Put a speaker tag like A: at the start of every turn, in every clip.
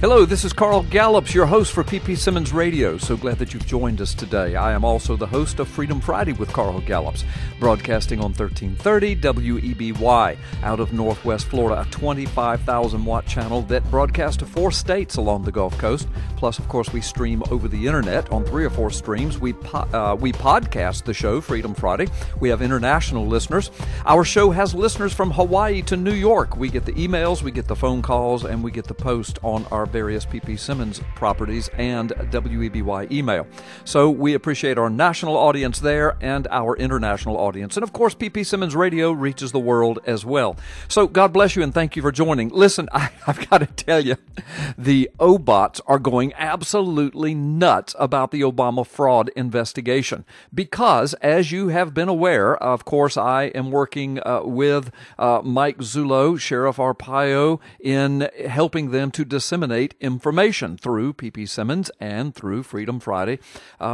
A: Hello, this is Carl Gallups, your host for PP Simmons Radio. So glad that you've joined us today. I am also the host of Freedom Friday with Carl Gallups, broadcasting on 1330 WEBY out of Northwest Florida, a 25,000-watt channel that broadcasts to 4 states along the Gulf Coast. Plus, of course, we stream over the internet on 3 or 4 streams. We podcast the show, Freedom Friday. We have international listeners. Our show has listeners from Hawaii to New York. We get the emails, we get the phone calls, and we get the post on our various PP Simmons properties and WEBY email. So we appreciate our national audience there and our international audience. And of course, PP Simmons Radio reaches the world as well. So God bless you and thank you for joining. Listen, I've got to tell you, the Obots are going absolutely nuts about the Obama fraud investigation because, as you have been aware, of course, I am working with Mike Zullo, Sheriff Arpaio, in helping them to disseminate information through PP Simmons and through Freedom Friday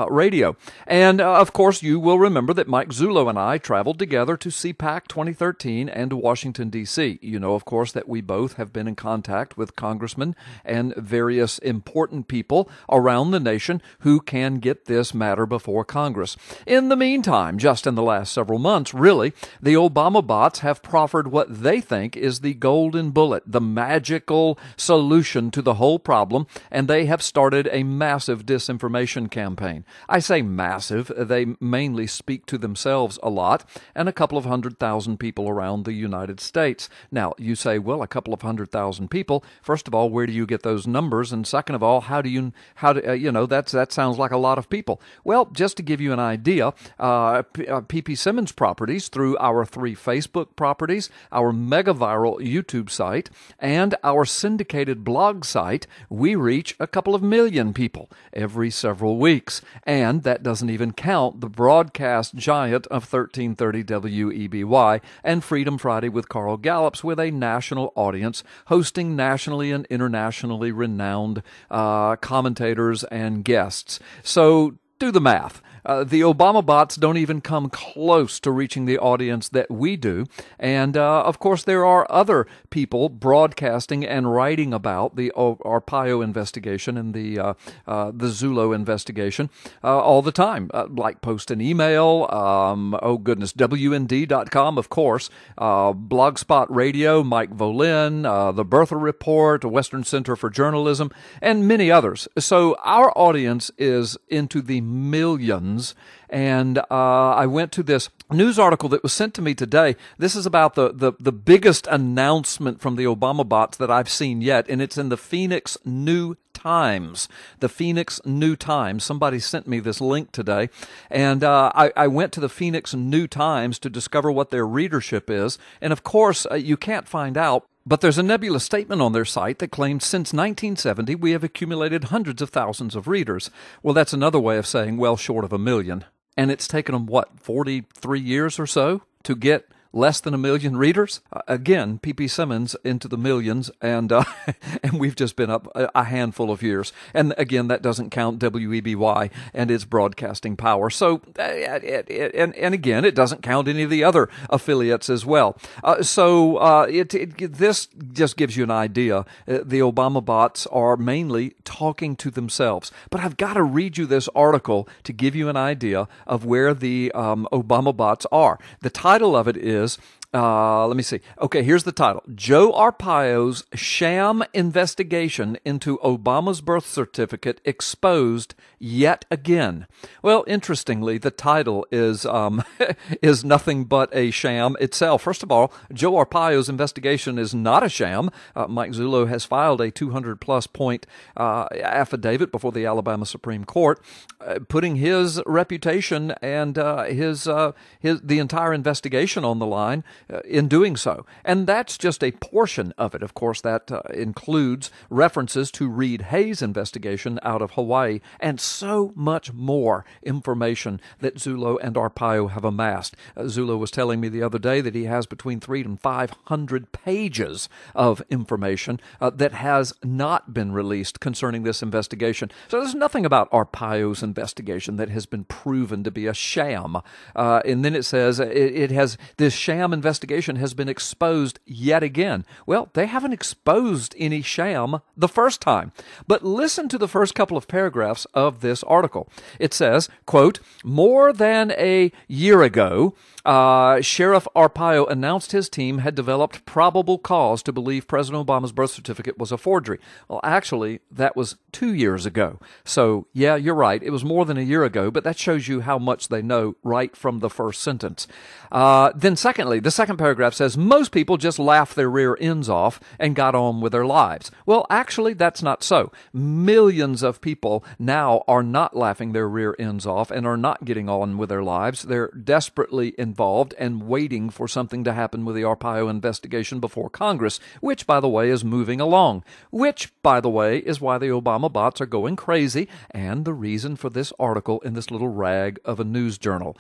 A: Radio. And of course, you will remember that Mike Zullo and I traveled together to CPAC 2013 and to Washington, D.C. You know, of course, that we both have been in contact with congressmen and various important people around the nation who can get this matter before Congress. In the meantime, just in the last several months, really, the Obamabots have proffered what they think is the golden bullet, the magical solution to the whole problem, and they have started a massive disinformation campaign. I say massive, they mainly speak to themselves a lot, and a couple of 100,000 people around the United States. Now, you say, well, a couple of 100,000 people. First of all, where do you get those numbers? And second of all, that sounds like a lot of people. Well, just to give you an idea, PP Simmons properties through our 3 Facebook properties, our mega viral YouTube site, and our syndicated blog site, we reach a couple of million people every several weeks. And that doesn't even count the broadcast giant of 1330 WEBY and Freedom Friday with Carl Gallups, with a national audience hosting nationally and internationally renowned commentators and guests. So do the math. The Obamabots don't even come close to reaching the audience that we do. And, of course, there are other people broadcasting and writing about the Arpaio investigation and the Zullo investigation all the time, like post an email, WND.com, of course, Blogspot Radio, Mike Volin, the Bertha Report, Western Center for Journalism, and many others. So our audience is into the millions. And I went to this news article that was sent to me today. This is about the biggest announcement from the Obamabots that I've seen yet, and it's in the Phoenix New Times. The Phoenix New Times. Somebody sent me this link today, and I went to the Phoenix New Times to discover what their readership is. And of course, you can't find out. But there's a nebulous statement on their site that claims since 1970 we have accumulated hundreds of thousands of readers. Well, that's another way of saying well short of a million. And it's taken them, 43 years or so to get less than 1 million readers? Again, PP Simmons into the millions, and and we've just been up a handful of years. And again, that doesn't count WEBY and its broadcasting power. So, and again, it doesn't count any of the other affiliates as well. This just gives you an idea. The Obamabots are mainly talking to themselves. But I've got to read you this article to give you an idea of where the Obamabots are. The title of it is, let me see. Okay, here's the title. Joe Arpaio's sham investigation into Obama's birth certificate exposed yet again. Well, interestingly, the title is is nothing but a sham itself. First of all, Joe Arpaio's investigation is not a sham. Mike Zullo has filed a 200-plus point affidavit before the Alabama Supreme Court, putting his reputation and the entire investigation on the line in doing so. And that's just a portion of it. Of course, that includes references to Reed Hayes' investigation out of Hawaii and so much more information that Zullo and Arpaio have amassed. Zullo was telling me the other day that he has between 300 and 500 pages of information that has not been released concerning this investigation. So there's nothing about Arpaio's investigation that has been proven to be a sham. And then it says it has this sham investigation investigation has been exposed yet again. Well, they haven't exposed any sham the first time. But listen to the first couple of paragraphs of this article. It says, quote, more than a year ago, Sheriff Arpaio announced his team had developed probable cause to believe President Obama's birth certificate was a forgery. Well, actually, that was 2 years ago. So, yeah, you're right. It was more than a year ago, but that shows you how much they know right from the first sentence. Then secondly, the second paragraph says, most people just laughed their rear ends off and got on with their lives. Well, actually, that's not so. Millions of people now are not laughing their rear ends off and are not getting on with their lives. They're desperately involved and waiting for something to happen with the Arpaio investigation before Congress, which, by the way, is moving along, which, by the way, is why the Obamabots are going crazy and the reason for this article in this little rag of a news journal.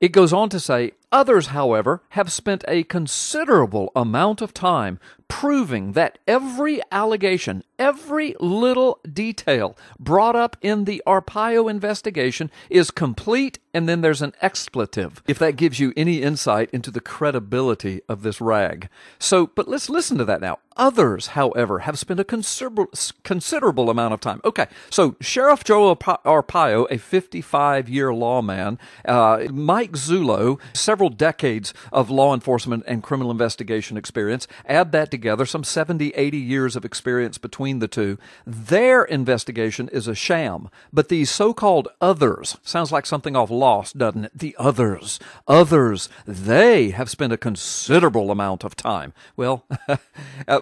A: It goes on to say, others, however, have spent a considerable amount of time proving that every allegation, every little detail brought up in the Arpaio investigation is complete, and then there's an expletive, if that gives you any insight into the credibility of this rag. So, but let's listen to that now. Others, however, have spent a considerable amount of time. Okay, so Sheriff Joe Arpaio, a 55-year lawman, Mike Zullo, several decades of law enforcement and criminal investigation experience, add that together, some 70, 80 years of experience between the two. Their investigation is a sham, but these so-called others, sounds like something off Lost, doesn't it? The others, they have spent a considerable amount of time, well,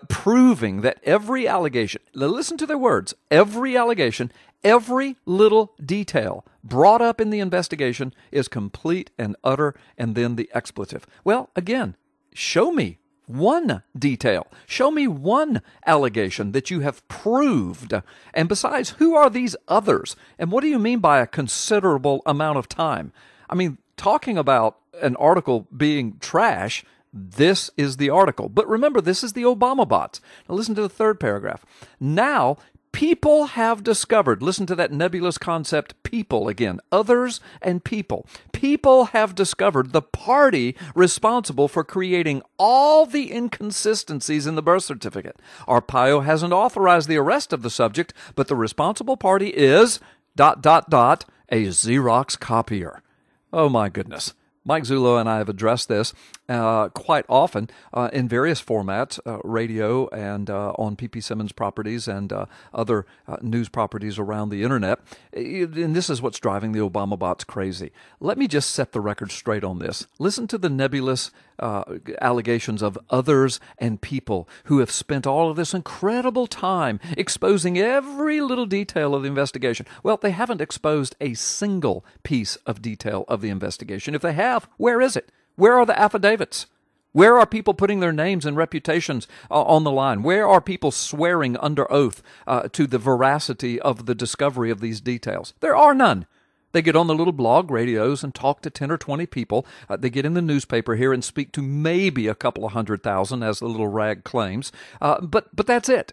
A: proving that every allegation, listen to their words, every allegation, every little detail brought up in the investigation is complete and utter, and then the expletive. Well, again, show me one detail. Show me one allegation that you have proved. And besides, who are these others? And what do you mean by a considerable amount of time? I mean, talking about an article being trash, this is the article. But remember, this is the Obamabots. Now listen to the third paragraph. Now, people have discovered, listen to that nebulous concept, people again, others and people. People have discovered the party responsible for creating all the inconsistencies in the birth certificate. Arpaio hasn't authorized the arrest of the subject, but the responsible party is ... a Xerox copier. Oh my goodness. Mike Zullo and I have addressed this quite often in various formats, radio and on P.P. Simmons properties and other news properties around the internet. And this is what's driving the Obamabots crazy. Let me just set the record straight on this. Listen to the nebulous allegations of others and people who have spent all of this incredible time exposing every little detail of the investigation. Well, they haven't exposed a single piece of detail of the investigation. If they have, where is it? Where are the affidavits? Where are people putting their names and reputations on the line? Where are people swearing under oath to the veracity of the discovery of these details? There are none. They get on the little blog radios and talk to 10 or 20 people. They get in the newspaper here and speak to maybe a couple of 100,000, as the little rag claims. But that's it.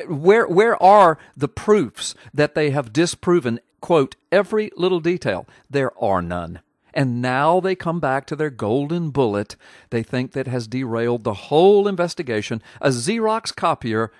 A: Where are the proofs that they have disproven, quote, every little detail? There are none. And now they come back to their golden bullet they think that has derailed the whole investigation, a Xerox copier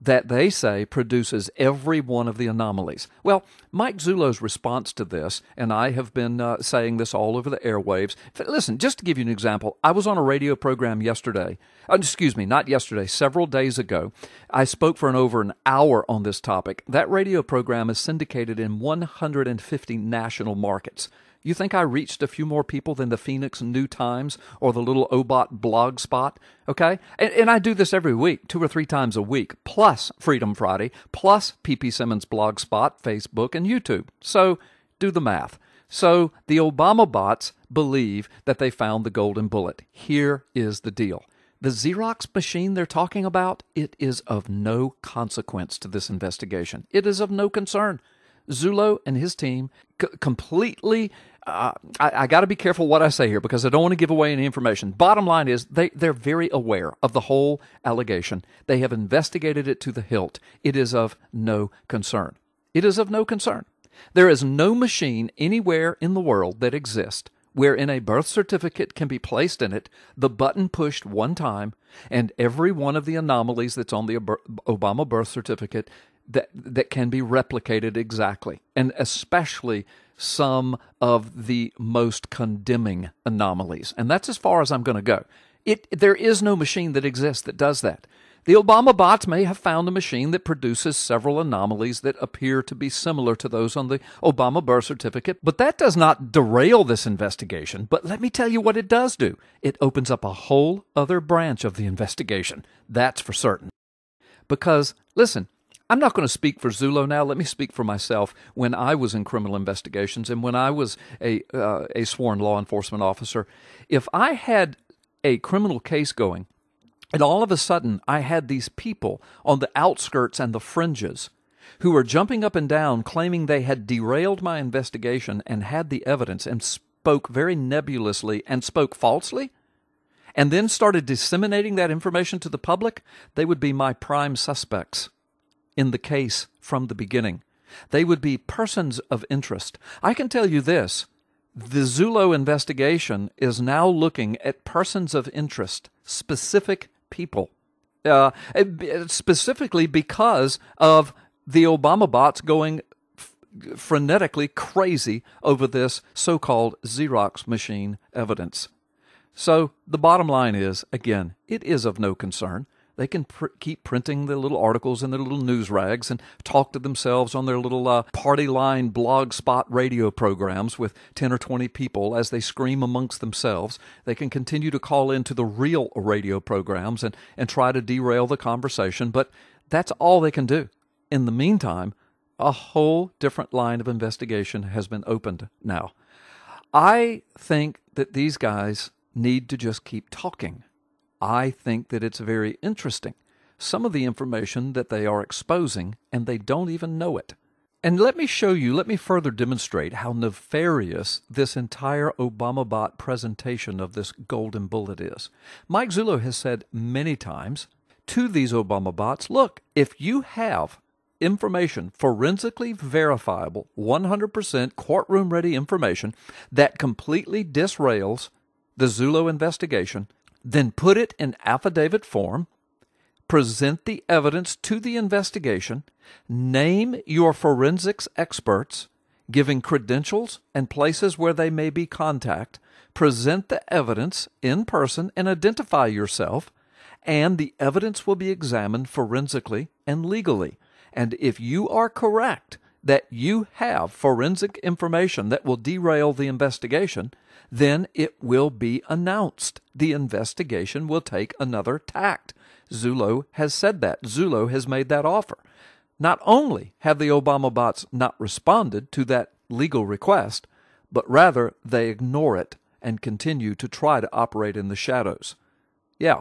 A: that they say produces every one of the anomalies. Well, Mike Zullo's response to this, and I have been saying this all over the airwaves. Listen, just to give you an example, I was on a radio program yesterday. Not yesterday, several days ago. I spoke for over an hour on this topic. That radio program is syndicated in 150 national markets. You think I reached a few more people than the Phoenix New Times or the little Obot blog spot? Okay? And I do this every week, 2 or 3 times a week, plus Freedom Friday, plus P.P. Simmons blog spot, Facebook, and YouTube. So do the math. So the Obamabots believe that they found the golden bullet. Here is the deal. The Xerox machine they're talking about, it is of no consequence to this investigation. It is of no concern. Zullo and his team completely... I got to be careful what I say here because I don't want to give away any information. Bottom line is they're very aware of the whole allegation. They have investigated it to the hilt. It is of no concern. It is of no concern. There is no machine anywhere in the world that exists wherein a birth certificate can be placed in it, the button pushed one time, and every one of the anomalies that's on the Obama birth certificate that can be replicated exactly, and especially some of the most condemning anomalies. And that's as far as I'm going to go. There is no machine that exists that does that. The Obamabots may have found a machine that produces several anomalies that appear to be similar to those on the Obama birth certificate, but that does not derail this investigation. But let me tell you what it does do. It opens up a whole other branch of the investigation. That's for certain. Because, listen, I'm not going to speak for Zullo now. Let me speak for myself. When I was in criminal investigations and when I was a sworn law enforcement officer, if I had a criminal case going, and all of a sudden, I had these people on the outskirts and the fringes who were jumping up and down, claiming they had derailed my investigation and had the evidence and spoke very nebulously and spoke falsely, and then started disseminating that information to the public. They would be my prime suspects in the case from the beginning. They would be persons of interest. I can tell you this. The Zullo investigation is now looking at persons of interest, specific people, specifically because of the Obamabots going frenetically crazy over this so-called Xerox machine evidence. So the bottom line is, again, it is of no concern. They can keep printing their little articles in their little news rags and talk to themselves on their little party line blog spot radio programs with 10 or 20 people as they scream amongst themselves. They can continue to call into the real radio programs and try to derail the conversation, but that's all they can do. In the meantime, a whole different line of investigation has been opened now. I think that these guys need to just keep talking. I think that it's very interesting, some of the information that they are exposing, and they don't even know it. And let me further demonstrate how nefarious this entire Obamabot presentation of this golden bullet is. Mike Zullo has said many times to these Obamabots, look, if you have information, forensically verifiable, 100% courtroom-ready information that completely disrails the Zullo investigation, then put it in affidavit form, present the evidence to the investigation, name your forensics experts, giving credentials and places where they may be contact, present the evidence in person and identify yourself, and the evidence will be examined forensically and legally. And if you are correct that you have forensic information that will derail the investigation, then it will be announced. The investigation will take another tact. Zullo has said that. Zullo has made that offer. Not only have the Obamabots not responded to that legal request, but rather they ignore it and continue to try to operate in the shadows. Yeah,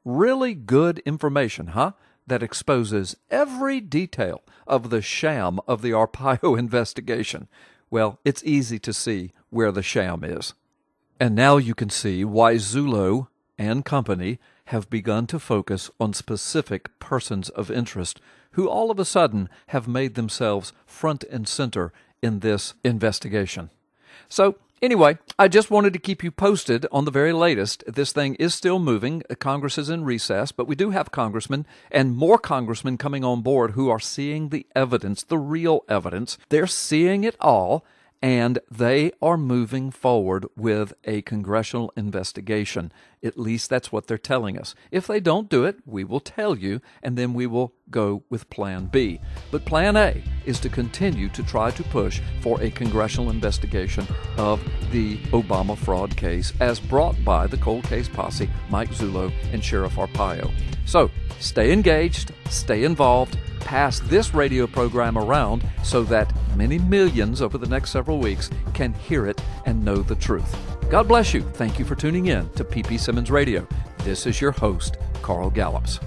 A: really good information, huh? That exposes every detail of the sham of the Arpaio investigation. Well, it's easy to see where the sham is. And now you can see why Zullo and company have begun to focus on specific persons of interest who all of a sudden have made themselves front and center in this investigation. So, anyway, I just wanted to keep you posted on the very latest. This thing is still moving. Congress is in recess, but we do have congressmen and more congressmen coming on board who are seeing the evidence, the real evidence. They're seeing it all, and they are moving forward with a congressional investigation. At least that's what they're telling us. If they don't do it, we will tell you, and then we will go with Plan B. But Plan A is to continue to try to push for a congressional investigation of the Obama fraud case as brought by the Cold Case Posse, Mike Zullo, and Sheriff Arpaio. So, stay engaged, stay involved, pass this radio program around so that many millions over the next several weeks can hear it and know the truth. God bless you. Thank you for tuning in to PP Simmons Radio. This is your host, Carl Gallups.